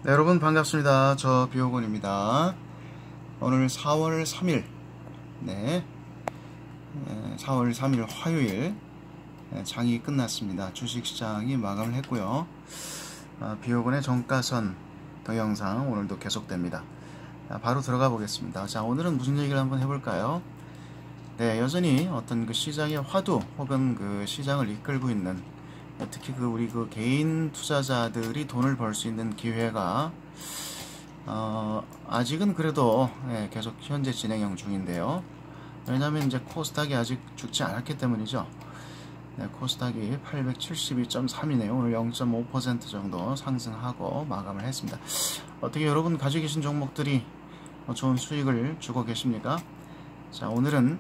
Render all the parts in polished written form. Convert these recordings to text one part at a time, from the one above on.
네, 여러분 반갑습니다. 저 비오곤입니다. 오늘 4월 3일, 네, 4월 3일 화요일 장이 끝났습니다. 주식시장이 마감을 했고요. 비오곤의 정가선 동영상 오늘도 계속됩니다. 바로 들어가 보겠습니다. 자, 오늘은 무슨 얘기를 한번 해볼까요? 네, 여전히 어떤 그 시장의 화두 혹은 그 시장을 이끌고 있는 특히 우리 개인 투자자들이 돈을 벌 수 있는 기회가 아직은 그래도 계속 현재 진행형 중인데요. 왜냐하면 이제 코스닥이 아직 죽지 않았기 때문이죠. 네, 코스닥이 872.3이네요. 오늘 0.5% 정도 상승하고 마감을 했습니다. 어떻게 여러분 가지고 계신 종목들이 좋은 수익을 주고 계십니까? 자, 오늘은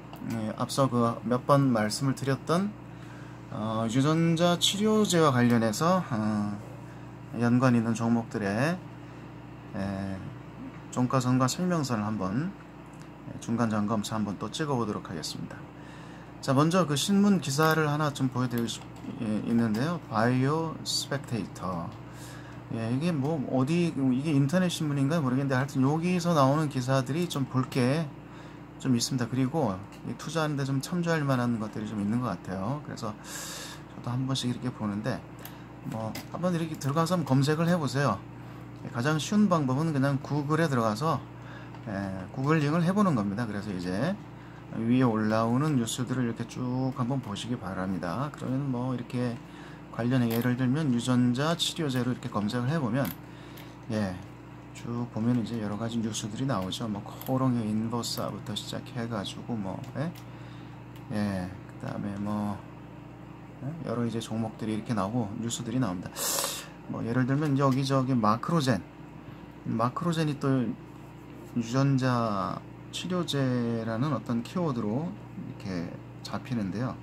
앞서 몇 번 말씀을 드렸던 유전자 치료제와 관련해서 연관 있는 종목들의 종가선과 설명선을 한번 중간 점검차 한번 또 찍어 보도록 하겠습니다. 자, 먼저 그 신문 기사를 하나 좀 보여드리고 있는데요. 바이오 스펙테이터. 이게 뭐 어디 이게 인터넷 신문인가 모르겠는데 하여튼 여기서 나오는 기사들이 좀 볼 게 좀 있습니다. 그리고 투자하는데 좀 참조할 만한 것들이 좀 있는 것 같아요. 그래서 저도 한 번씩 이렇게 보는데 뭐 한번 이렇게 들어가서 한번 검색을 해보세요. 가장 쉬운 방법은 그냥 구글에 들어가서 구글 링을 해보는 겁니다. 그래서 이제 위에 올라오는 뉴스들을 이렇게 쭉 한번 보시기 바랍니다. 그러면 뭐 이렇게 관련해 예를 들면 유전자 치료제로 이렇게 검색을 해보면 쭉 보면 이제 여러 가지 뉴스들이 나오죠. 뭐 코롱의 인버사부터 시작해가지고 뭐 그다음에 뭐 여러 이제 종목들이 이렇게 나오고 뉴스들이 나옵니다. 뭐 예를 들면 여기저기 마크로젠이 또 유전자 치료제라는 어떤 키워드로 이렇게 잡히는데요.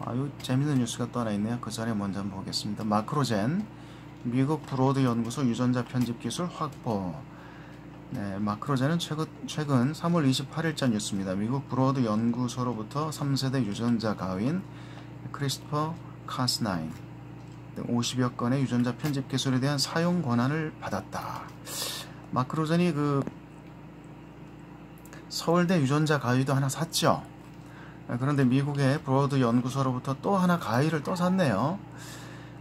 요 재밌는 뉴스가 또 하나 있네요. 그 전에 먼저 한번 보겠습니다. 마크로젠 미국 브로드 연구소 유전자 편집 기술 확보. 네, 마크로젠은 최근 3월 28일자 뉴스입니다. 미국 브로드 연구소로부터 3세대 유전자 가위인 크리스퍼 카스9 등 50여 건의 유전자 편집 기술에 대한 사용 권한을 받았다. 마크로젠이 서울대 유전자 가위도 하나 샀죠. 그런데 미국의 브로드 연구소로부터 또 하나 가위를 또 샀네요.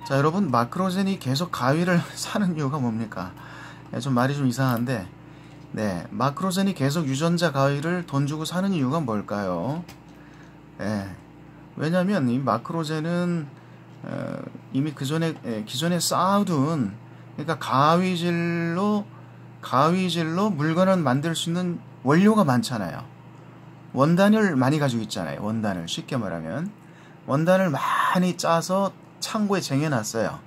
자, 여러분, 마크로젠이 계속 가위를 사는 이유가 뭡니까? 좀 말이 좀 이상한데, 네, 마크로젠이 계속 유전자 가위를 돈 주고 사는 이유가 뭘까요? 왜냐면 이 마크로젠은 이미 기존에 쌓아둔, 그러니까 가위질로 물건을 만들 수 있는 원료가 많잖아요. 원단을 많이 가지고 있잖아요. 원단을 쉽게 말하면 원단을 많이 짜서 창고에 쟁여놨어요.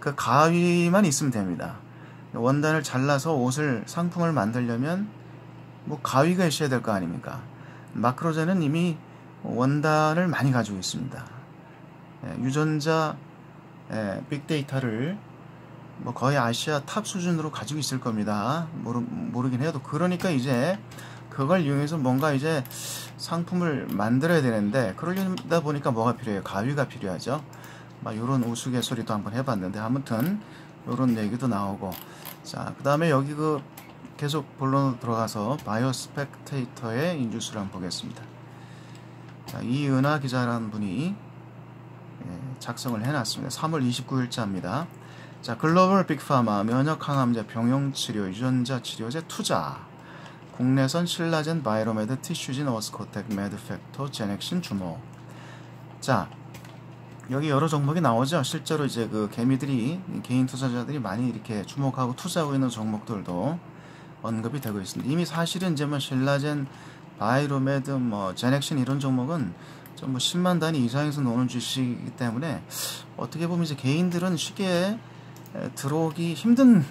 그 가위만 있으면 됩니다. 원단을 잘라서 상품을 만들려면 뭐 가위가 있어야 될 거 아닙니까? 마크로젠은 이미 원단을 많이 가지고 있습니다. 유전자 빅데이터를 뭐 거의 아시아 탑 수준으로 가지고 있을 겁니다. 모르긴 해도. 그러니까 이제 그걸 이용해서 뭔가 이제 상품을 만들어야 되는데, 그러려다 보니까 뭐가 필요해요? 가위가 필요하죠. 막 요런 우스갯소리도 한번 해봤는데, 아무튼 요런 얘기도 나오고. 자, 그 다음에 여기 계속 본론으로 들어가서 바이오 스펙테이터의 뉴스를 한번 보겠습니다. 자, 이은하 기자라는 분이 작성을 해놨습니다. 3월 29일자입니다. 자, 글로벌 빅파마 면역 항암제 병용치료 유전자 치료제 투자. 국내선 신라젠 바이로메드 티슈진 어스코텍 매드팩토 제넥신 주목. 자, 여기 여러 종목이 나오죠. 실제로 이제 개인 투자자들이 많이 이렇게 주목하고 투자하고 있는 종목들도 언급이 되고 있습니다. 이미 사실은 이제 뭐 신라젠, 바이로메드, 뭐 제넥신 이런 종목은 좀 뭐 10만 단위 이상에서 노는 주식이기 때문에 어떻게 보면 이제 개인들은 쉽게 들어오기 힘든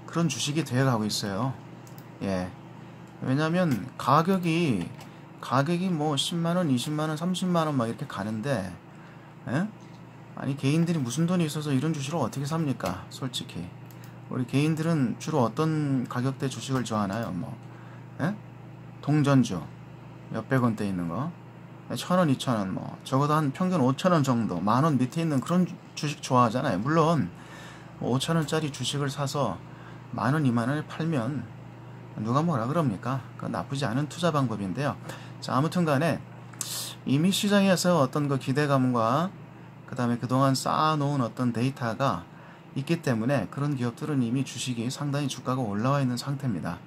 그런 주식이 되어가고 있어요. 왜냐하면 가격이 뭐 10만원, 20만원, 30만원 막 이렇게 가는데, 아니 개인들이 무슨 돈이 있어서 이런 주식을 어떻게 삽니까? 솔직히 우리 개인들은 주로 어떤 가격대 주식을 좋아하나요? 뭐 동전주 몇백 원대 있는 거, 1,000원, 2,000원, 뭐 적어도 한 평균 5,000원 정도, 만원 밑에 있는 그런 주식 좋아하잖아요. 물론 5,000원짜리 주식을 사서 10,000원, 20,000원에 팔면 누가 뭐라 그럽니까? 그 나쁘지 않은 투자 방법인데요. 자, 아무튼 간에 이미 시장에서 어떤 그 기대감과 그 다음에 그동안 쌓아놓은 어떤 데이터가 있기 때문에 그런 기업들은 이미 주식이 상당히 주가가 올라와 있는 상태입니다.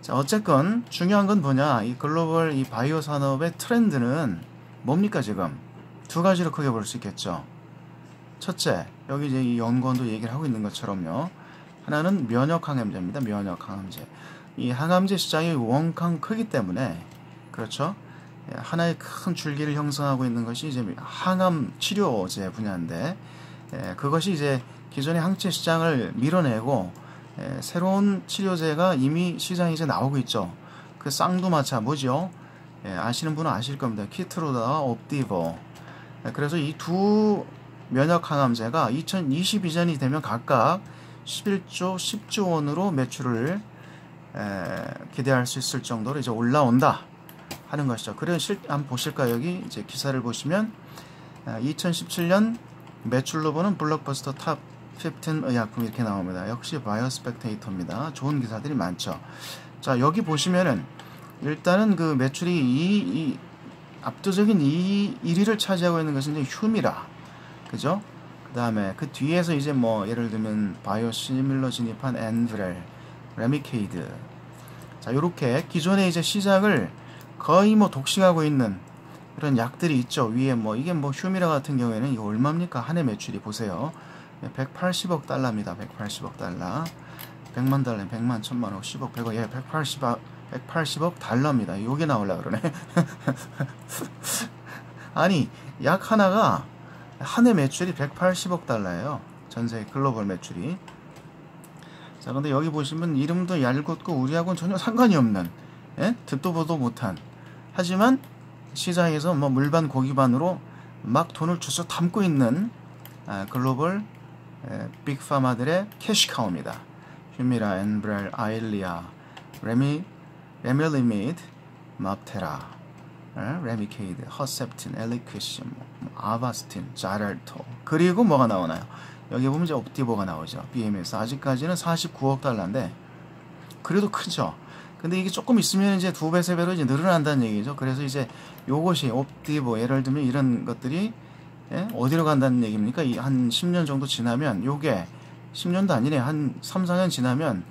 자, 어쨌건 중요한 건 뭐냐, 이 글로벌 이 바이오 산업의 트렌드는 뭡니까? 지금 두 가지로 크게 볼 수 있겠죠. 첫째, 여기 이제 이 연구원도 얘기를 하고 있는 것처럼요, 하나는 면역 항암제입니다. 면역 항암제. 이 항암제 시장이 원캉 크기 때문에, 그렇죠, 하나의 큰 줄기를 형성하고 있는 것이 이제 항암 치료제 분야인데, 그것이 이제 기존의 항체 시장을 밀어내고 새로운 치료제가 이미 시장에 이제 나오고 있죠. 그 쌍두마차 뭐죠? 아시는 분은 아실 겁니다. 키트로다, 옵디보. 그래서 이 두 면역 항암제가 2022년이 되면 각각 11조, 10조 원으로 매출을 기대할 수 있을 정도로 이제 올라온다 하는 것이죠. 그래서 한번 보실까요? 여기 이제 기사를 보시면 2017년 매출로 보는 블록버스터 탑 15 의약품 이렇게 나옵니다. 역시 바이오 스펙테이터입니다. 좋은 기사들이 많죠. 자, 여기 보시면은 일단은 그 매출이 이 압도적인 1위를 차지하고 있는 것은 이제 휴미라, 그죠? 그 다음에 그 뒤에서 이제 뭐 예를 들면 바이오 시밀러 진입한 엔브렐, 레미케이드. 자, 요렇게 기존에 이제 시장을 거의 뭐 독식하고 있는 그런 약들이 있죠. 위에 뭐 이게 뭐 휴미라 같은 경우에는 이거 얼마입니까? 한 해 매출이 보세요. 180억 달러입니다. 180억 달러. 100만 달러, 100만, 1000만, 10억, 100억, 180억 달러입니다. 요게 나오려 그러네. 아니, 약 하나가 한 해 매출이 180억 달러예요. 전세 글로벌 매출이. 자, 근데 여기 보시면 이름도 얄궂고 우리하고는 전혀 상관이 없는, 듣도 보도 못한, 하지만 시장에서 뭐 물반 고기반으로 막 돈을 주워 담고 있는 글로벌 빅파마들의 캐시카우입니다. 휴미라, 엔브렐, 아일리아, 레밀리미드, 맙테라, 레미케이드, 허셉틴, 엘리퀴시, 아바스틴, 자랄토. 그리고 뭐가 나오나요? 여기 보면 이제 옵디보가 나오죠. BMS. 아직까지는 49억 달러인데 그래도 크죠. 근데 이게 조금 있으면 이제 2배, 3배로 이제 늘어난다는 얘기죠. 그래서 이제 요것이 옵디보, 예를 들면 이런 것들이 어디로 간다는 얘기입니까? 한 10년 정도 지나면, 요게 10년도 아니네, 한 3, 4년 지나면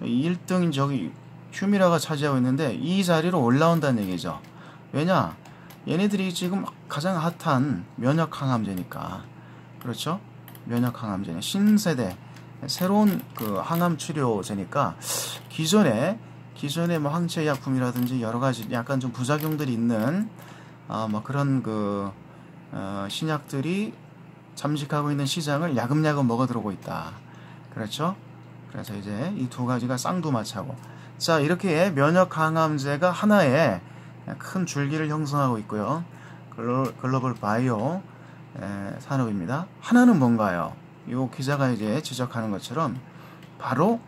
1등 저기 휴미라가 차지하고 있는데 이 자리로 올라온다는 얘기죠. 왜냐? 얘네들이 지금 가장 핫한 면역 항암제니까. 그렇죠? 면역 항암제는 신세대 새로운 그 항암 치료제니까 기존에 뭐 항체 약품이라든지 여러 가지 약간 좀 부작용들이 있는 뭐 그런 그 신약들이 잠식하고 있는 시장을 야금야금 먹어들어오고 있다. 그렇죠? 그래서 이제 이 두 가지가 쌍두마차고, 자, 이렇게 면역 항암제가 하나의 큰 줄기를 형성하고 있고요. 글로벌 바이오 산업입니다. 하나는 뭔가요? 이 기자가 이제 지적하는 것처럼 바로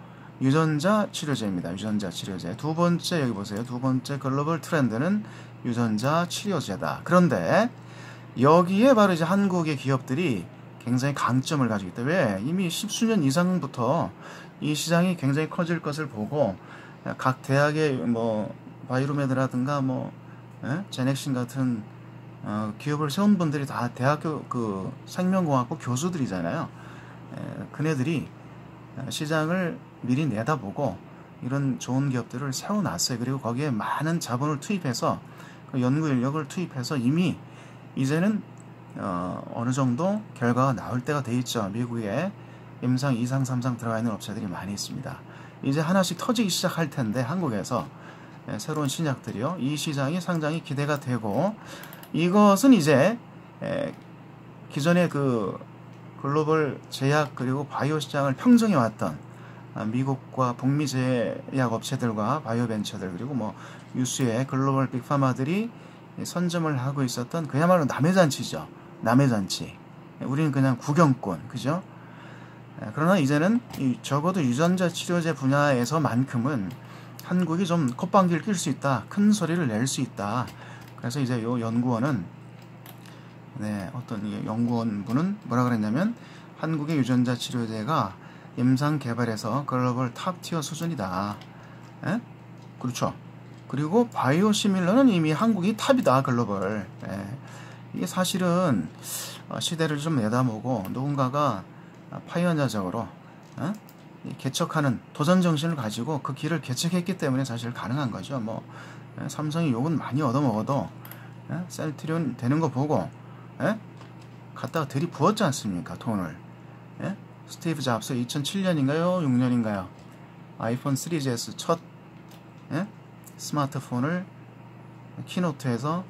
유전자 치료제입니다. 유전자 치료제. 두 번째, 여기 보세요. 두 번째 글로벌 트렌드는 유전자 치료제다. 그런데 여기에 바로 이제 한국의 기업들이 굉장히 강점을 가지고 있다. 왜? 이미 10수년 이상부터 이 시장이 굉장히 커질 것을 보고 각 대학의 뭐 바이로메드라든가 뭐 제넥신 같은 기업을 세운 분들이 다 대학교 그 생명공학부 교수들이잖아요. 그네들이 시장을 미리 내다보고 이런 좋은 기업들을 세워놨어요. 그리고 거기에 많은 자본을 투입해서 그 연구 인력을 투입해서 이미 이제는 어느 정도 결과가 나올 때가 돼 있죠. 미국에 임상 2상 3상 들어가 있는 업체들이 많이 있습니다. 이제 하나씩 터지기 시작할 텐데 한국에서 새로운 신약들이요, 이 시장이 상당히 기대가 되고, 이것은 이제 기존의 그 글로벌 제약 그리고 바이오 시장을 평정해 왔던 미국과 북미 제약 업체들과 바이오 벤처들 그리고 뭐 유수의 글로벌 빅파마들이 선점을 하고 있었던 그야말로 남의 잔치죠. 남의 잔치. 우리는 그냥 구경꾼, 그죠? 그러나 이제는 적어도 유전자 치료제 분야에서만큼은 한국이 좀 콧방귀를 낄 수 있다, 큰 소리를 낼 수 있다. 그래서 이제 요 연구원은 어떤 연구원분은 뭐라 그랬냐면 한국의 유전자 치료제가 임상 개발에서 글로벌 탑티어 수준이다. 에? 그렇죠. 그리고 바이오시밀러는 이미 한국이 탑이다, 글로벌. 예. 이게 사실은 시대를 좀 내다보고 누군가가 파이오니어적으로 개척하는 도전 정신을 가지고 그 길을 개척했기 때문에 사실 가능한 거죠. 뭐 삼성이 욕은 많이 얻어먹어도 셀트리온 되는 거 보고 갖다가 들이부었지 않습니까, 돈을. 스티브 잡스 2007년인가요 6년인가요 아이폰 3GS 첫 스마트폰을 키노트에서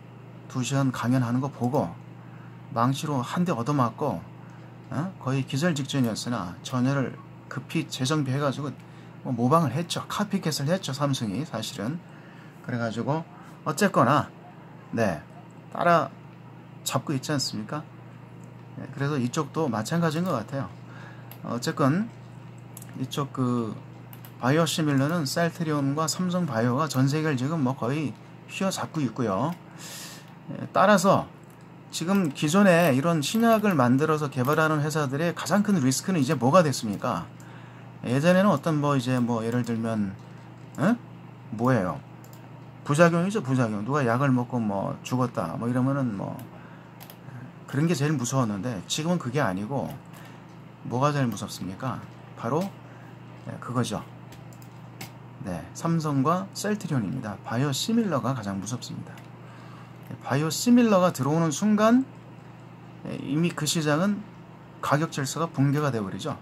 2시간 강연하는 거 보고 망치로 한 대 얻어맞고 거의 기절 직전이었으나 전열을 급히 재정비해가지고 뭐 모방을 했죠. 카피캣을 했죠, 삼성이. 사실은 그래가지고 어쨌거나 네, 따라 잡고 있지 않습니까? 네, 그래서 이쪽도 마찬가지인 것 같아요. 어쨌건 이쪽 그 바이오시밀러는 셀트리온과 삼성바이오가 전 세계를 지금 뭐 거의 휘어잡고 있고요. 따라서 지금 기존에 이런 신약을 만들어서 개발하는 회사들의 가장 큰 리스크는 이제 뭐가 됐습니까? 예전에는 어떤 뭐 이제 뭐 예를 들면 뭐예요? 부작용이죠, 부작용. 누가 약을 먹고 뭐 죽었다 뭐 이러면은 뭐 그런 게 제일 무서웠는데 지금은 그게 아니고 뭐가 제일 무섭습니까? 바로 그거죠. 네, 삼성과 셀트리온입니다. 바이오시밀러가 가장 무섭습니다. 바이오시밀러가 들어오는 순간 이미 그 시장은 가격 질서가 붕괴가 되어버리죠.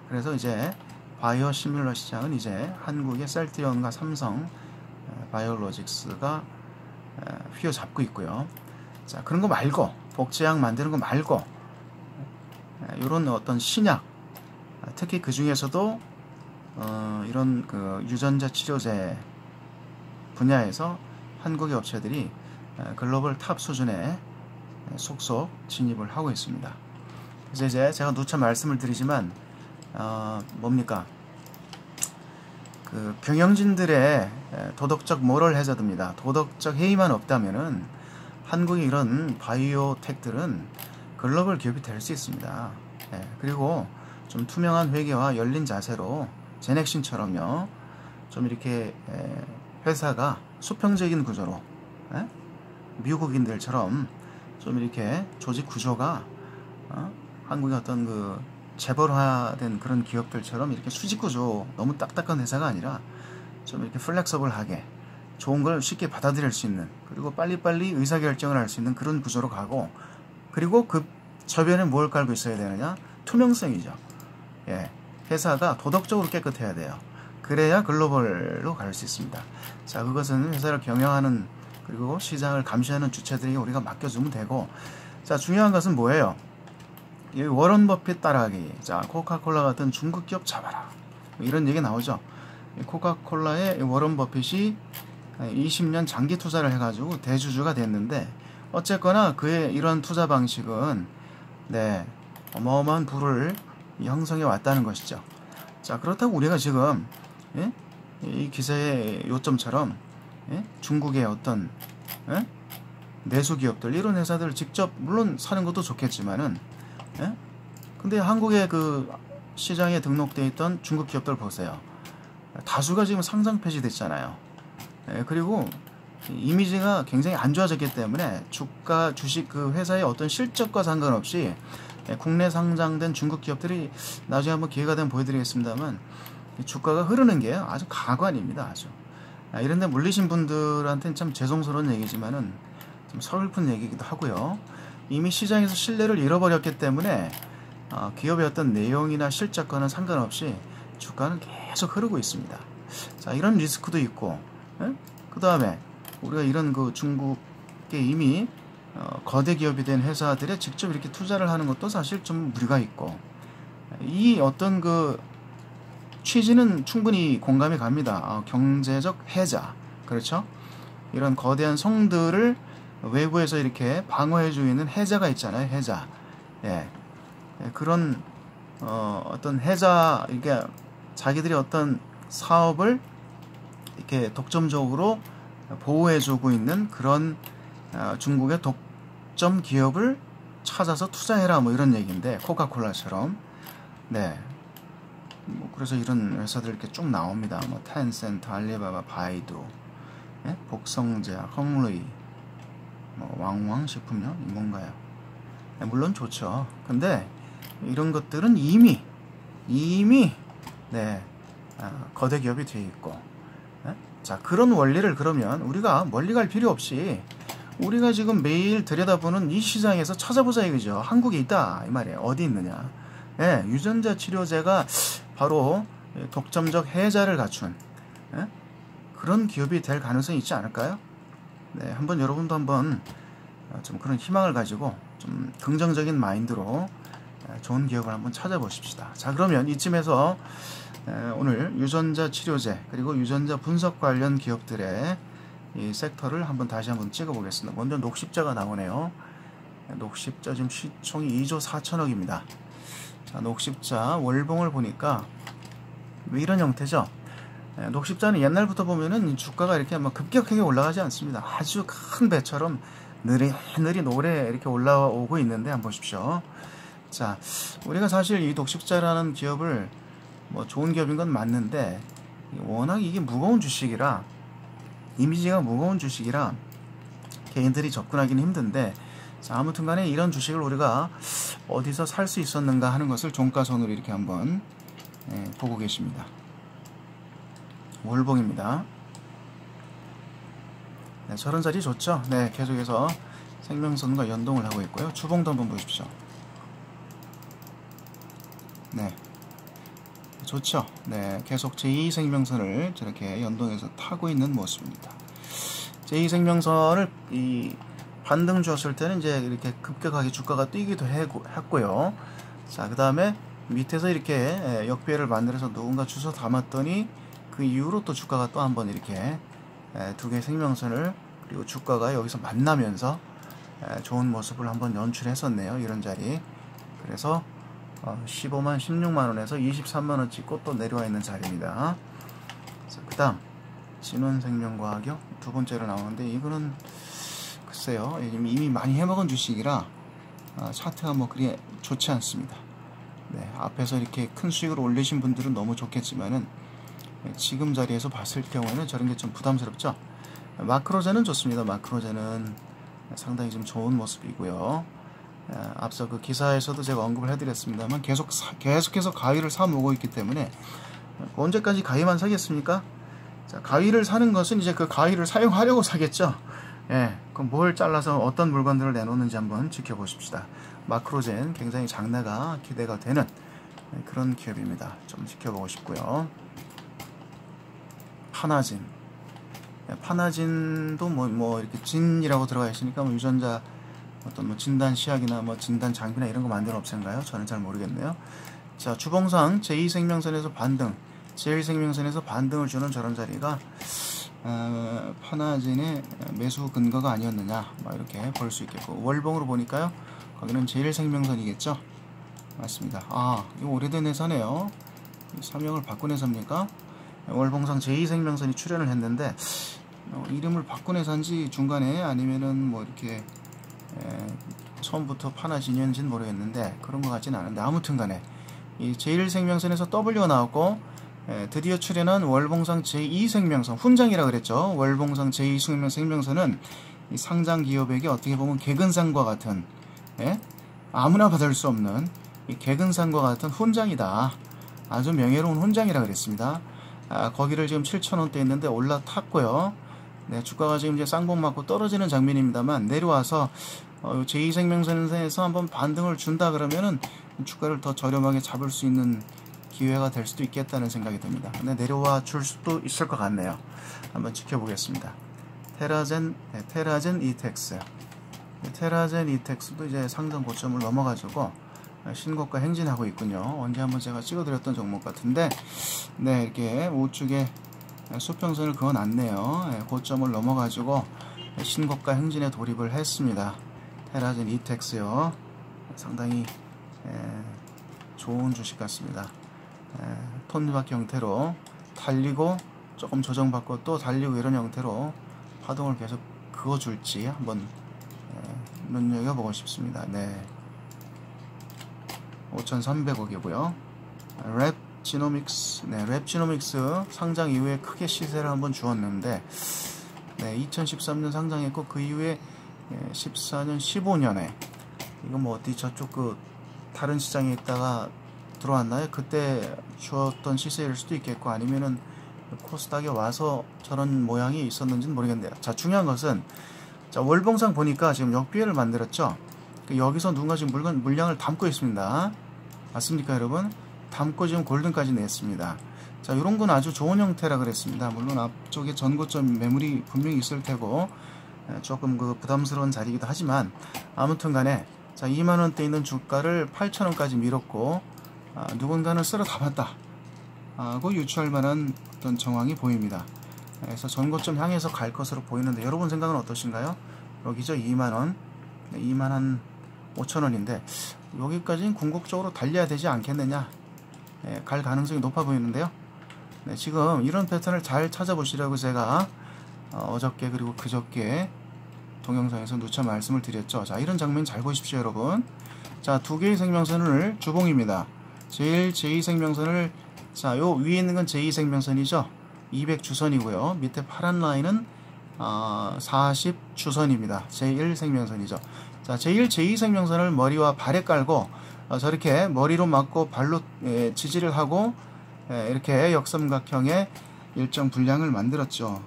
그래서 이제 바이오시밀러 시장은 이제 한국의 셀트리온과 삼성 바이오로직스가 휘어잡고 있고요. 자, 그런 거 말고 복제약 만드는 거 말고 이런 어떤 신약, 특히 그 중에서도 이런 그 유전자 치료제 분야에서 한국의 업체들이 글로벌 탑 수준에 속속 진입을 하고 있습니다. 그래서 이제 제가 누차 말씀을 드리지만 뭡니까? 그 경영진들의 도덕적 모럴 해저드입니다. 도덕적 해이만 없다면은 한국의 이런 바이오텍들은 글로벌 기업이 될 수 있습니다. 그리고 좀 투명한 회계와 열린 자세로 제넥신처럼요, 좀 이렇게 회사가 수평적인 구조로 미국인들처럼 좀 이렇게 조직 구조가 한국의 어떤 그 재벌화된 그런 기업들처럼 이렇게 수직 구조, 너무 딱딱한 회사가 아니라 좀 이렇게 플렉서블하게 좋은 걸 쉽게 받아들일 수 있는, 그리고 빨리빨리 의사결정을 할 수 있는 그런 구조로 가고, 그리고 그 저변에 뭘 깔고 있어야 되느냐? 투명성이죠. 회사가 도덕적으로 깨끗해야 돼요. 그래야 글로벌로 갈 수 있습니다. 자, 그것은 회사를 경영하는 그리고 시장을 감시하는 주체들에게 우리가 맡겨주면 되고, 자, 중요한 것은 뭐예요? 이 워런 버핏 따라하기. 자, 코카콜라 같은 중국 기업 잡아라. 이런 얘기 나오죠. 코카콜라의 워런 버핏이 20년 장기 투자를 해가지고 대주주가 됐는데, 어쨌거나 그의 이런 투자 방식은 어마어마한 부를 형성해 왔다는 것이죠. 자, 그렇다고 우리가 지금 이 기사의 요점처럼 중국의 어떤 내수 기업들, 이런 회사들을 직접 물론 사는 것도 좋겠지만은 근데 한국의 그 시장에 등록되어 있던 중국 기업들 보세요. 다수가 지금 상장 폐지됐잖아요. 그리고 이미지가 굉장히 안 좋아졌기 때문에 주가, 주식 그 회사의 어떤 실적과 상관없이 국내 상장된 중국 기업들이 나중에 한번 기회가 되면 보여드리겠습니다만 주가가 흐르는 게 아주 가관입니다. 아주. 이런데 물리신 분들한테는 참 죄송스러운 얘기지만은 좀 서글픈 얘기기도 하고요. 이미 시장에서 신뢰를 잃어버렸기 때문에 기업의 어떤 내용이나 실적과는 상관없이 주가는 계속 흐르고 있습니다. 자, 이런 리스크도 있고, 그 다음에 우리가 이런 그 중국에 이미 거대 기업이 된 회사들에 직접 이렇게 투자를 하는 것도 사실 좀 무리가 있고, 이 어떤 그 취지는 충분히 공감이 갑니다. 경제적 해자, 그렇죠? 이런 거대한 성들을 외부에서 이렇게 방어해주고 있는 해자가 있잖아요. 해자. 그런 어떤 해자, 이게 자기들이 어떤 사업을 이렇게 독점적으로 보호해주고 있는 그런 중국의 독점 기업을 찾아서 투자해라, 뭐 이런 얘기인데, 코카콜라처럼. 뭐 그래서 이런 회사들 이렇게 쭉 나옵니다. 뭐 텐센트, 알리바바, 바이두, 예? 복성제약, 헝루이, 뭐 왕왕식품요? 이 뭔가요? 예, 물론 좋죠. 근데 이런 것들은 이미 네, 거대 기업이 되어 있고, 예? 자, 그런 원리를 그러면 우리가 멀리 갈 필요 없이 우리가 지금 매일 들여다보는 이 시장에서 찾아보자 이거죠. 한국에 있다 이 말이에요. 어디 있느냐? 예, 유전자 치료제가 바로 독점적 해자를 갖춘, 예? 그런 기업이 될 가능성이 있지 않을까요? 네, 한번 여러분도 한번 좀 그런 희망을 가지고 좀 긍정적인 마인드로 좋은 기업을 한번 찾아보십시다. 자, 그러면 이쯤에서 오늘 유전자 치료제 그리고 유전자 분석 관련 기업들의 이 섹터를 다시 한번 찍어 보겠습니다. 먼저 녹십자가 나오네요. 녹십자 지금 시총이 2조 4천억입니다. 자, 녹십자 월봉을 보니까 왜 이런 형태죠? 녹십자는 옛날부터 보면은 주가가 이렇게 막 급격하게 올라가지 않습니다. 아주 큰 배처럼 느릿느릿 오래 이렇게 올라오고 있는데 한번 보십시오. 자, 우리가 사실 이 녹십자라는 기업을 뭐 좋은 기업인 건 맞는데 워낙 이게 무거운 주식이라 이미지가 무거운 주식이라 개인들이 접근하기는 힘든데, 자, 아무튼 간에 이런 주식을 우리가 어디서 살 수 있었는가 하는 것을 종가선으로 이렇게 한번 보고 계십니다. 월봉입니다. 네, 저런 자리 좋죠? 네, 계속해서 생명선과 연동을 하고 있고요. 주봉도 한번 보십시오. 네, 좋죠? 네, 계속 제2생명선을 저렇게 연동해서 타고 있는 모습입니다. 제2생명선을 이 반등 주었을 때는 이제 이렇게 급격하게 주가가 뛰기도 했고요. 자, 그 다음에 밑에서 이렇게 역배를 만들어서 누군가 주워 담았더니 그 이후로 또 주가가 또 한번 이렇게 두 개의 생명선을 그리고 주가가 여기서 만나면서 좋은 모습을 한번 연출했었네요. 이런 자리. 그래서 15만 16만원에서 23만원 찍고 또 내려와 있는 자리입니다. 그 다음 진원생명과학요 두 번째로 나오는데, 이거는 글쎄요, 이미 많이 해먹은 주식이라 차트가 뭐 그리 좋지 않습니다. 네, 앞에서 이렇게 큰 수익을 올리신 분들은 너무 좋겠지만은 지금 자리에서 봤을 경우에는 저런 게 좀 부담스럽죠. 마크로제는 좋습니다. 마크로제는 상당히 좀 좋은 모습이고요. 앞서 그 기사에서도 제가 언급을 해드렸습니다만 계속해서 가위를 사 모으고 있기 때문에 언제까지 가위만 사겠습니까? 자, 가위를 사는 것은 이제 그 가위를 사용하려고 사겠죠. 예, 그럼 뭘 잘라서 어떤 물건들을 내놓는지 한번 지켜보십시다. 마크로젠 굉장히 장래가 기대가 되는 그런 기업입니다. 좀 지켜보고 싶고요. 파나진, 파나진도 뭐 이렇게 진이라고 들어가 있으니까 뭐 유전자 어떤 뭐 진단 시약이나 뭐 진단 장비나 이런 거 만드는 업체인가요? 저는 잘 모르겠네요. 자, 주봉상 제2생명선에서 반등, 제1생명선에서 반등을 주는 저런 자리가 파나진의 매수 근거가 아니었느냐, 막 이렇게 볼 수 있겠고, 월봉으로 보니까요, 거기는 제1생명선이겠죠. 맞습니다. 아, 이거 오래된 회사네요. 사명을 바꾼 회사입니까? 월봉상 제2생명선이 출연을 했는데 이름을 바꾼 회사인지 중간에 아니면은 뭐 이렇게 처음부터 파나진이었는지는 모르겠는데 그런 것 같지는 않은데, 아무튼 간에 이 제1생명선에서 W가 나왔고 드디어 출연한 월봉상 제2생명선, 훈장이라 그랬죠. 월봉상 제2생명선은 이 상장 기업에게 어떻게 보면 개근상과 같은, 아무나 받을 수 없는 이 개근상과 같은 훈장이다. 아주 명예로운 훈장이라 그랬습니다. 거기를 지금 7,000원대 있는데 올라탔고요. 네, 주가가 지금 이제 쌍봉 맞고 떨어지는 장면입니다만, 내려와서 제2생명선에서 한번 반등을 준다 그러면은 주가를 더 저렴하게 잡을 수 있는 기회가 될 수도 있겠다는 생각이 듭니다. 근데 내려와 줄 수도 있을 것 같네요. 한번 지켜보겠습니다. 테라젠 이텍스. 테라젠 이텍스도 이제 상장 고점을 넘어가지고 신고가 행진하고 있군요. 언제 한번 제가 찍어드렸던 종목 같은데, 네, 이렇게 우측에 수평선을 그어놨네요. 고점을 넘어가지고 신고가 행진에 돌입을 했습니다. 테라젠 이텍스요. 상당히 좋은 주식 같습니다. 톱니바퀴 형태로 달리고 조금 조정받고 또 달리고 이런 형태로 파동을 계속 그어줄지 한번 눈여겨보고 싶습니다. 네, 5,300억이고요. 랩지노믹스, 네, 랩지노믹스 상장 이후에 크게 시세를 한번 주었는데, 네, 2013년 상장했고 그 이후에 14년, 15년에 이거 뭐 어디 저쪽 그 다른 시장에 있다가 들어왔나요? 그때 주었던 시세일 수도 있겠고, 아니면은 코스닥에 와서 저런 모양이 있었는지는 모르겠네요. 자, 중요한 것은, 자, 월봉상 보니까 지금 역비회를 만들었죠. 여기서 누군가 지금 물량을 담고 있습니다. 맞습니까, 여러분? 담고 지금 골든까지 냈습니다. 자, 이런 건 아주 좋은 형태라 그랬습니다. 물론 앞쪽에 전고점 매물이 분명히 있을 테고 조금 그 부담스러운 자리이기도 하지만, 아무튼 간에 자, 2만원대 있는 주가를 8천원까지 밀었고, 누군가는 쓸어 담았다 하고 유추할 만한 어떤 정황이 보입니다. 그래서 전고점 향해서 갈 것으로 보이는데, 여러분 생각은 어떠신가요? 여기죠, 2만원, 2만 5천원인데 여기까지는 궁극적으로 달려야 되지 않겠느냐, 갈 가능성이 높아 보이는데요. 네, 지금 이런 패턴을 잘 찾아보시라고 제가 어저께 그리고 그저께 동영상에서 누차 말씀을 드렸죠. 자, 이런 장면 잘 보십시오, 여러분. 자, 두 개의 생명선을 주봉입니다. 제일 제2생명선을, 자, 요 위에 있는 건 제2생명선이죠. 200주선이고요. 밑에 파란 라인은 40주선입니다. 제1생명선이죠. 자, 제1, 제2생명선을 머리와 발에 깔고 저렇게 머리로 맞고 발로 지지를 하고 이렇게 역삼각형의 일정 분량을 만들었죠.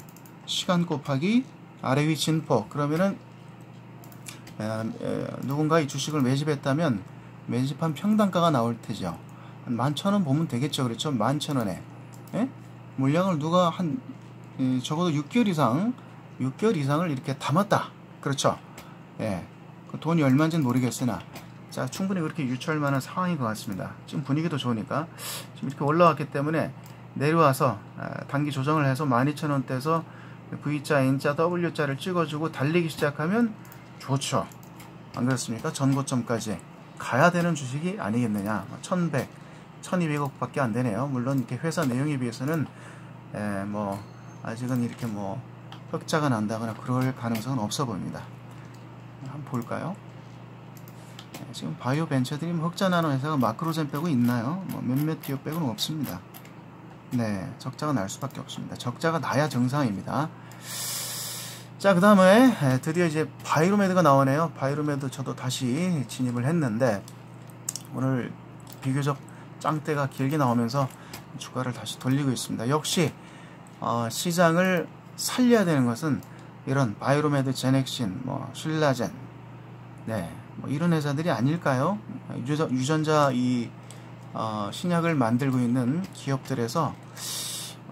시간 곱하기 아래 위 진폭, 그러면은 누군가 이 주식을 매집했다면 매집한 평단가가 나올 테죠. 한 11,000원 보면 되겠죠. 그렇죠? 11,000원에 물량을 누가 한 적어도 6개월 이상을 이렇게 담았다. 그렇죠? 예. 그 돈이 얼마인지는 모르겠으나, 자, 충분히 그렇게 유추할 만한 상황인 것 같습니다. 지금 분위기도 좋으니까 지금 이렇게 올라왔기 때문에 내려와서 단기 조정을 해서 12,000원대에서 V자, N자, W자를 찍어주고 달리기 시작하면 좋죠. 안 그렇습니까? 전고점까지 가야 되는 주식이 아니겠느냐. 1,100, 1,200억 밖에 안 되네요. 물론 이렇게 회사 내용에 비해서는 뭐 아직은 이렇게 뭐 흑자가 난다거나 그럴 가능성은 없어 보입니다. 한번 볼까요? 지금 바이오 벤처들이 뭐 흑자 나는 회사가 마크로젠 빼고 있나요? 뭐 몇몇 기업 빼고는 없습니다. 네, 적자가 날 수밖에 없습니다. 적자가 나야 정상입니다. 자, 그 다음에 드디어 이제 바이로메드가 나오네요. 바이로메드 저도 다시 진입을 했는데 오늘 비교적 짱대가 길게 나오면서 주가를 다시 돌리고 있습니다. 역시 시장을 살려야 되는 것은 이런 바이로메드, 제넥신, 뭐 신라젠, 네, 뭐 이런 회사들이 아닐까요? 유전자 이 신약을 만들고 있는 기업들에서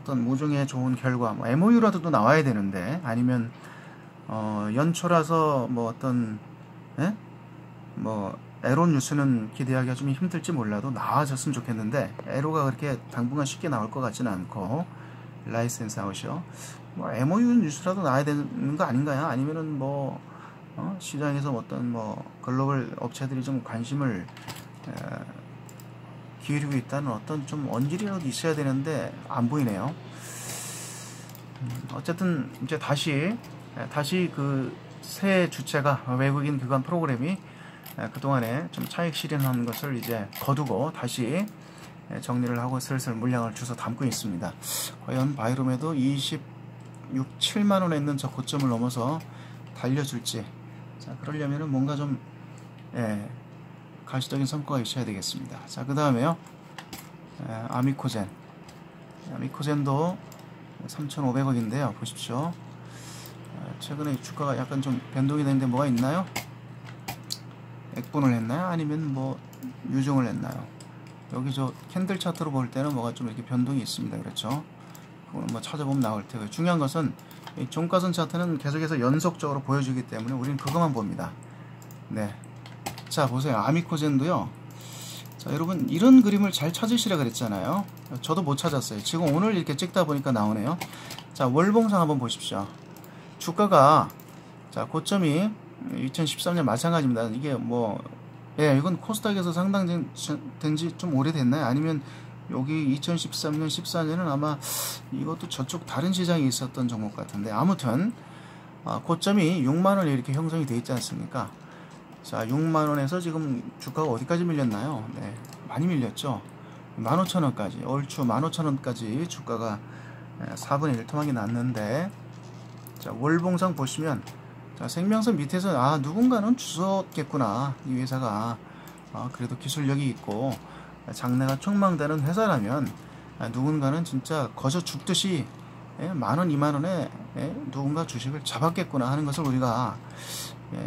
어떤 모종의 좋은 결과, 뭐 MOU라도 나와야 되는데, 아니면 연초라서 뭐 어떤 뭐 에로 뉴스는 기대하기가 좀 힘들지 몰라도 나와줬으면 좋겠는데, 에로가 그렇게 당분간 쉽게 나올 것 같지는 않고, 라이센스 아웃이요. 뭐 MOU 뉴스라도 나와야 되는 거 아닌가요? 아니면은 뭐 시장에서 어떤 뭐 글로벌 업체들이 좀 관심을 기울이고 있다는 어떤 좀 언질이라도 있어야 되는데 안 보이네요. 어쨌든 이제 다시 그 새 주체가 외국인 기관 프로그램이 그동안에 좀 차익 실현한 것을 이제 거두고 다시 정리를 하고 슬슬 물량을 주워 담고 있습니다. 과연 바이롬에도 7만원에 있는 저 고점을 넘어서 달려줄지. 자, 그러려면은 뭔가 좀 가시적인 성과가 있어야 되겠습니다. 자, 그 다음에요, 아미코젠도 3,500억인데요 보십시오. 최근에 주가가 약간 좀 변동이 되는데 뭐가 있나요? 액분을 했나요? 아니면 뭐 유종을 했나요? 여기 저 캔들 차트로 볼 때는 뭐가 좀 이렇게 변동이 있습니다. 그렇죠? 그거는 뭐 찾아보면 나올 테고요. 중요한 것은 이 종가선 차트는 계속해서 연속적으로 보여주기 때문에 우리는 그것만 봅니다. 네. 자, 보세요. 아미코젠도요. 자, 여러분 이런 그림을 잘 찾으시라 그랬잖아요. 저도 못 찾았어요. 지금 오늘 이렇게 찍다 보니까 나오네요. 자, 월봉상 한번 보십시오. 주가가, 자, 고점이 2013년 마찬가지입니다. 이게 뭐, 이건 코스닥에서 상당된 지 좀 오래됐나요? 아니면 여기 2013년, 14년은 아마 이것도 저쪽 다른 시장에 있었던 종목 같은데, 아무튼 고점이 6만원에 이렇게 형성이 되어 있지 않습니까? 자, 6만원에서 지금 주가가 어디까지 밀렸나요? 네, 많이 밀렸죠. 15,000원까지, 얼추 15,000원까지 주가가 4분의 1 토막이 났는데, 자, 월봉상 보시면, 자, 생명선 밑에서 누군가는 주웠겠구나. 이 회사가 그래도 기술력이 있고 장래가 촉망되는 회사라면 누군가는 진짜 거저 죽듯이 10,000원, 20,000원에 누군가 주식을 잡았겠구나 하는 것을 우리가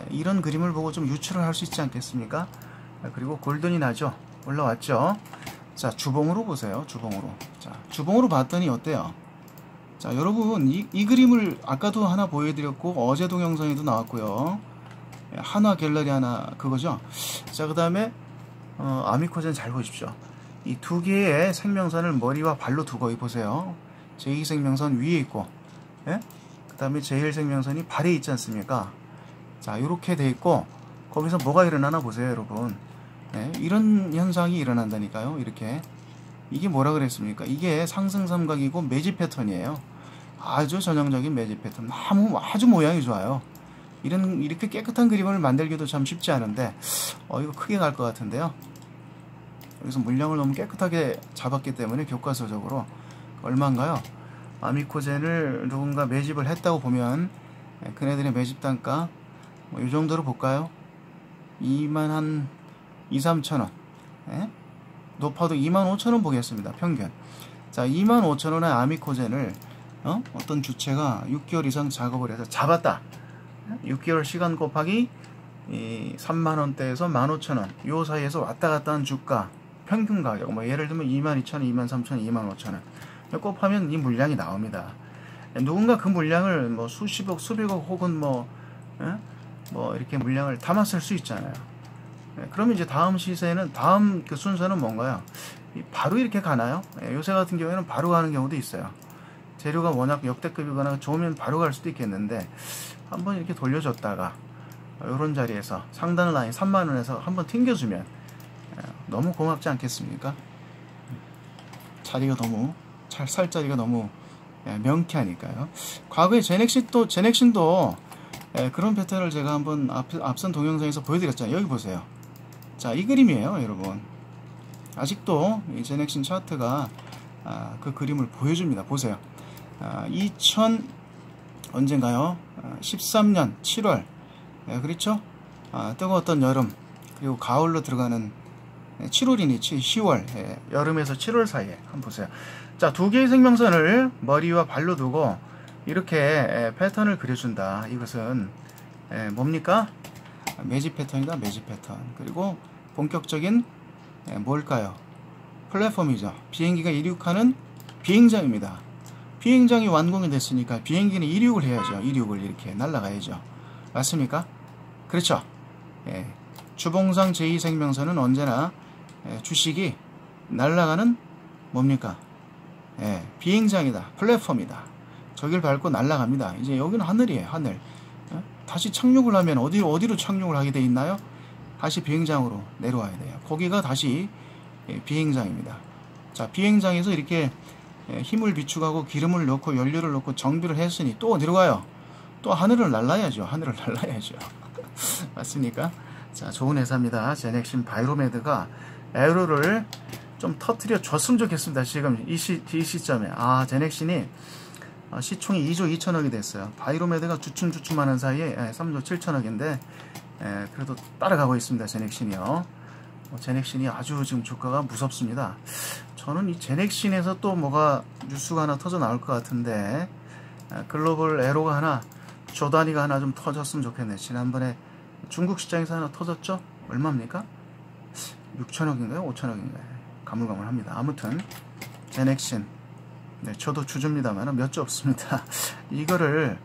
이런 그림을 보고 좀 유추를 할 수 있지 않겠습니까? 그리고 골든이 나죠. 올라왔죠. 자, 주봉으로 보세요. 주봉으로. 자, 주봉으로 봤더니 어때요? 자, 여러분, 이 그림을 아까도 하나 보여드렸고 어제 동영상에도 나왔고요. 한화 갤러리 하나 그거죠. 자, 그 다음에 아미코젠 잘 보십시오. 이 두 개의 생명선을 머리와 발로 두고 보세요. 제2생명선 위에 있고, 그 다음에 제1생명선이 발에 있지 않습니까? 자, 이렇게 돼 있고, 거기서 뭐가 일어나나 보세요, 여러분. 이런 현상이 일어난다니까요. 이렇게. 이게 뭐라 그랬습니까? 이게 상승삼각이고 매집 패턴이에요. 아주 전형적인 매집 패턴. 아주 모양이 좋아요. 이렇게 깨끗한 그림을 만들기도 참 쉽지 않은데, 이거 크게 갈 것 같은데요. 여기서 물량을 너무 깨끗하게 잡았기 때문에 교과서적으로 얼마인가요? 아미코젠을 누군가 매집을 했다고 보면 그네들의 매집 단가 이 정도로 볼까요? 2만 3천원. 높아도 25,000원 보겠습니다. 평균. 자, 25,000원의 아미코젠을 어떤 주체가 6개월 이상 작업을 해서 잡았다. 6개월 시간 곱하기 3만원대에서 15,000원 요 사이에서 왔다 갔다 한 주가 평균 가격, 뭐 예를 들면 22,000원, 23,000원, 25,000원 곱하면 이 물량이 나옵니다. 누군가 그 물량을 뭐 수십억, 수백억 혹은 뭐 이렇게 물량을 담았을 수 있잖아요. 그러면 이제 다음 시세는, 다음 그 순서는 뭔가요? 바로 이렇게 가나요? 요새 같은 경우에는 바로 가는 경우도 있어요. 재료가 워낙 역대급이거나 좋으면 바로 갈 수도 있겠는데, 한번 이렇게 돌려줬다가 이런 자리에서 상단 라인 3만원에서 한번 튕겨주면 너무 고맙지 않겠습니까? 자리가 너무 살 자리가 너무 명쾌하니까요. 과거에 제넥신도 그런 패턴을 제가 한번 앞선 동영상에서 보여드렸잖아요. 여기 보세요. 자, 이 그림이에요, 여러분. 아직도 이 제넥신 차트가 그 그림을 보여줍니다. 보세요. 언젠가요? 13년 7월. 그렇죠? 뜨거웠던 여름, 그리고 가을로 들어가는 7월이니 10월, 여름에서 7월 사이에 한번 보세요. 자, 두 개의 생명선을 머리와 발로 두고 이렇게 패턴을 그려준다. 이것은 뭡니까? 매집 패턴이다. 매집 패턴. 그리고 본격적인 뭘까요? 플랫폼이죠. 비행기가 이륙하는 비행장입니다. 비행장이 완공이 됐으니까 비행기는 이륙을 해야죠. 이륙을 이렇게 날아가야죠. 맞습니까? 그렇죠. 주봉상 제2생명선은 언제나 주식이 날아가는 뭡니까? 비행장이다. 플랫폼이다. 저길 밟고 날아갑니다. 이제 여기는 하늘이에요. 하늘. 다시 착륙을 하면 어디로 착륙을 하게 돼 있나요? 다시 비행장으로 내려와야 돼요. 거기가 다시 비행장입니다. 자, 비행장에서 이렇게 힘을 비축하고 기름을 넣고 연료를 넣고 정비를 했으니 또 어디로 가요? 또 하늘을 날라야죠. 하늘을 날라야죠. 맞습니까? 자, 좋은 회사입니다. 제넥신 바이로메드가 에어로를 좀 터트려 줬으면 좋겠습니다. 지금 이 시점에. 제넥신이 시총이 2조 2천억이 됐어요. 바이로메드가 주춤주춤하는 사이에 3조 7천억인데 그래도 따라가고 있습니다. 제넥신이요. 제넥신이 아주 지금 주가가 무섭습니다. 저는 이 제넥신에서 또 뭐가 뉴스가 하나 터져 나올 것 같은데, 글로벌 에로가 하나, 조단위가 하나 좀 터졌으면 좋겠네. 지난번에 중국 시장에서 하나 터졌죠? 얼마입니까? 6천억인가요? 5천억인가요? 가물가물합니다. 아무튼 제넥신, 저도 주주입니다만 몇 주 없습니다. 이거를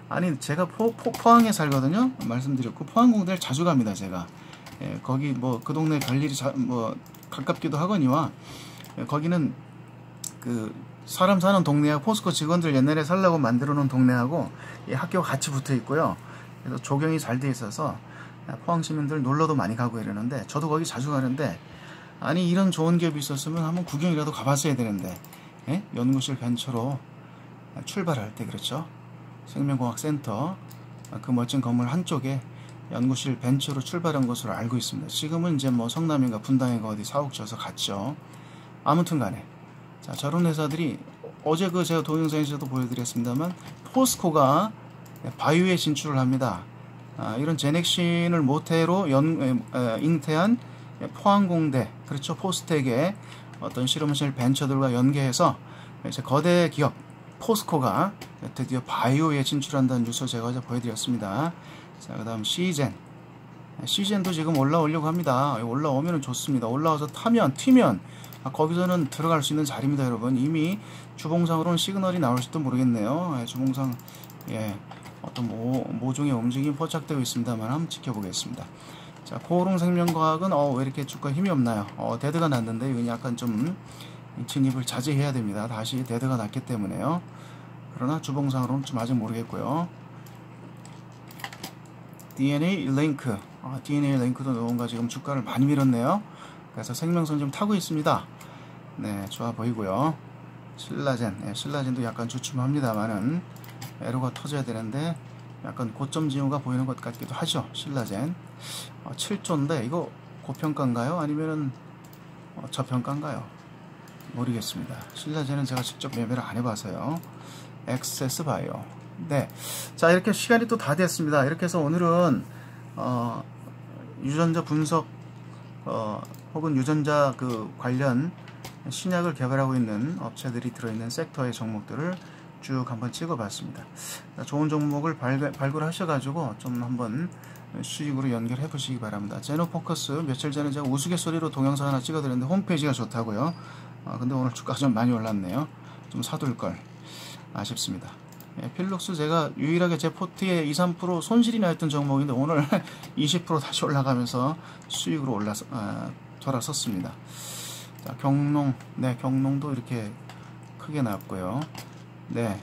아니, 제가 포항에 살거든요. 말씀드렸고, 포항공대를 자주 갑니다. 제가 거기 뭐 그 동네 갈 일이 가깝기도 하거니와, 거기는 그 사람 사는 동네하고 포스코 직원들 옛날에 살라고 만들어 놓은 동네하고 이 학교가 같이 붙어 있고요. 그래서 조경이 잘 돼 있어서 포항 시민들 놀러도 많이 가고 이러는데, 저도 거기 자주 가는데, 아니, 이런 좋은 기업이 있었으면 한번 구경이라도 가봤어야 되는데, 연구실 벤처로 출발할 때, 그렇죠? 생명공학센터 그 멋진 건물 한쪽에 연구실 벤처로 출발한 것으로 알고 있습니다. 지금은 이제 뭐 성남인가 분당인가 어디 사옥 지어서 갔죠. 아무튼 간에. 자, 저런 회사들이 어제 제가 동영상에서도 보여드렸습니다만 포스코가 바이오에 진출을 합니다. 이런 제넥신을 모태로 잉태한 포항공대, 그렇죠, 포스텍의 어떤 실험실 벤처들과 연계해서 이제 거대 기업 포스코가 드디어 바이오에 진출한다는 뉴스 제가 어제 보여드렸습니다. 자, 그 다음 시젠도 지금 올라오려고 합니다. 올라오면 좋습니다. 올라와서 튀면 거기서는 들어갈 수 있는 자리입니다, 여러분. 이미 주봉상으로는 시그널이 나올지도 모르겠네요. 주봉상 어떤 모종의 움직임이 포착되고 있습니다만 한번 지켜보겠습니다. 자, 코오롱생명과학은 왜 이렇게 주가 힘이 없나요? 데드가 났는데 이건 약간 좀 진입을 자제해야 됩니다. 다시 데드가 났기 때문에요. 그러나 주봉상으로는 좀 아직 모르겠고요. DNA 링크, DNA 링크도 뭔가 지금 주가를 많이 밀었네요. 그래서 생명선 좀 타고 있습니다. 네, 좋아 보이고요. 신라젠도 약간 주춤합니다만은 에러가 터져야 되는데 약간 고점 징후가 보이는 것 같기도 하죠. 신라젠 7조인데 이거 고평가인가요? 아니면은 저평가인가요? 모르겠습니다. 신라젠은 제가 직접 매매를 안 해봐서요. 액세스 바이오. 네, 자, 이렇게 시간이 또 다 됐습니다. 이렇게 해서 오늘은 유전자 분석 혹은 유전자 관련 신약을 개발하고 있는 업체들이 들어있는 섹터의 종목들을 쭉 한번 찍어봤습니다. 좋은 종목을 발굴하셔가지고 좀 한번 수익으로 연결해 보시기 바랍니다. 제노포커스 며칠 전에 제가 우스갯소리로 동영상 하나 찍어드렸는데 홈페이지가 좋다고요. 근데 오늘 주가가 좀 많이 올랐네요. 좀 사둘걸. 아쉽습니다. 필룩스 제가 유일하게 제 포트에 2~3% 손실이 나였던 종목인데 오늘 20% 다시 올라가면서 수익으로 돌아섰습니다. 자, 경농도 이렇게 크게 나왔고요. 네,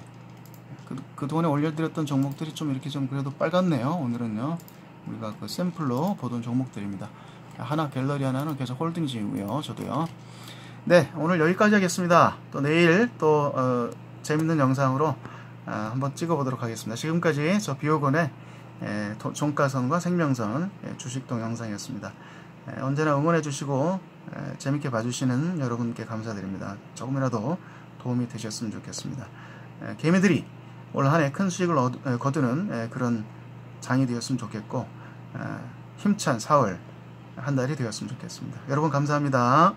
그동안에 올려드렸던 종목들이 좀 이렇게 좀 그래도 빨갛네요. 오늘은요, 우리가 샘플로 보던 종목들입니다. 하나 갤러리 하나는 계속 홀딩 중이고요. 저도요. 네, 오늘 여기까지 하겠습니다. 또 내일 또 재밌는 영상으로 한번 찍어보도록 하겠습니다. 지금까지 저 비오건의 종가선과 생명선 주식 동영상이었습니다. 언제나 응원해주시고 재밌게 봐주시는 여러분께 감사드립니다. 조금이라도 도움이 되셨으면 좋겠습니다. 개미들이 올 한 해 큰 수익을 거두는 그런 장이 되었으면 좋겠고 힘찬 4월 한 달이 되었으면 좋겠습니다. 여러분 감사합니다.